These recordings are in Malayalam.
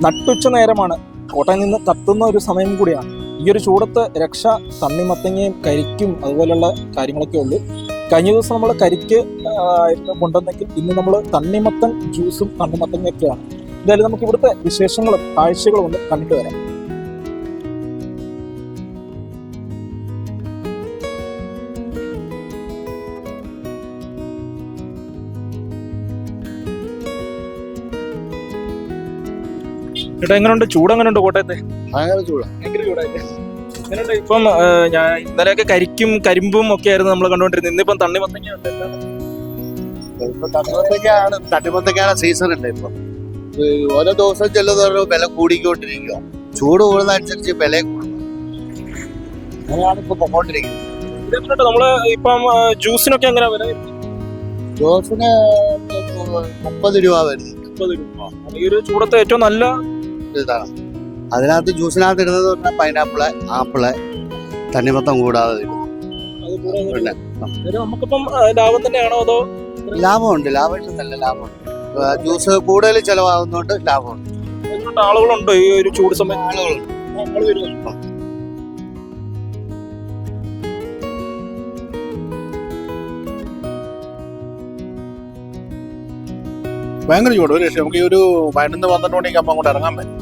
നട്ടുച്ച നേരമാണ്. കോട്ടയം നിന്ന് കത്തുന്ന ഒരു സമയം കൂടിയാണ്. ഈ ഒരു ചൂടത്ത് രക്ഷ തണ്ണിമത്തങ്ങയും കരിക്കും അതുപോലെയുള്ള കാര്യങ്ങളൊക്കെ ഉള്ളൂ. കഴിഞ്ഞ ദിവസം നമ്മൾ കരിക്ക് കൊണ്ടുവന്നെങ്കിൽ ഇന്ന് നമ്മൾ തണ്ണിമത്തൻ ജ്യൂസും തണ്ണിമത്തങ്ങയൊക്കെയാണ്. എന്തായാലും നമുക്ക് ഇവിടുത്തെ വിശേഷങ്ങളും കാഴ്ചകളും ഒന്ന് കണ്ടിട്ട് വരാം. ചേട്ടാ, എങ്ങനെയുണ്ട്? ചൂട് എങ്ങനെയുണ്ട് കോട്ടയത്തെ? ഭയങ്കര ചൂടാ. ഭയങ്കര ചൂടായിട്ട് എങ്ങനെയുണ്ട്? ഇപ്പം ഞാൻ ഇന്നലെയൊക്കെ കരിക്കും കരിമ്പും ഒക്കെ ആയിരുന്നു നമ്മൾ കണ്ടുകൊണ്ടിരുന്നത്. ഇന്നിപ്പം തണ്ണിമത്തങ്ങ തണ്ണിമത്തക്കാണ് സീസൺ ഉണ്ട്. ഇപ്പം ഓരോ ദിവസം ചെല്ലുന്നവരുടെ വില കൂടിക്കൊണ്ടിരിക്കുക. ചൂട് കൂടുന്നതനുസരിച്ച് വില കൂടുന്നു. അങ്ങനെയാണ് ഇപ്പൊ പൊക്കോണ്ടിരിക്കുന്നത്. നമ്മള് ഇപ്പം ജ്യൂസിനൊക്കെ എങ്ങനെ വില? ജ്യൂസിന് 30 രൂപ വരുന്നത്. 30 രൂപ. ഈ ഒരു ചൂടത്തെ ഏറ്റവും നല്ല ഇതാണ്. അതിനകത്ത് ജ്യൂസിനകത്ത് ഇടുന്നത് പറഞ്ഞാൽ പൈനാപ്പിള്, ആപ്പിള്, തണ്ണിമത്തം കൂടാതെ പിന്നെ നമുക്കിപ്പം ലാഭം തന്നെയാണോ അതോ? ലാഭമുണ്ട്. ലാഭമില്ലെന്നല്ല, ലാഭമുണ്ട്. ജ്യൂസ് കൂടുതൽ ചെലവാകുന്നതുകൊണ്ട് ലാഭമുണ്ട്. ആളുകളുണ്ടോ ഈ ഒരു ചൂട് സമയത്ത്? ആളുകളുണ്ട്. ഭയങ്കര ചൂട്. ഒരു ലക്ഷം നമുക്ക് ഈ ഒരു 11-12 മണിക്ക് അമ്മ അങ്ങോട്ട് ഇറങ്ങാൻ പറ്റും.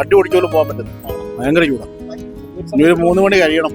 അടി ഓടിച്ചോലും പോകാൻ പറ്റും. ഭയങ്കര ചൂടാണ്. ഇനി ഒരു 3 മണി കഴിയണം.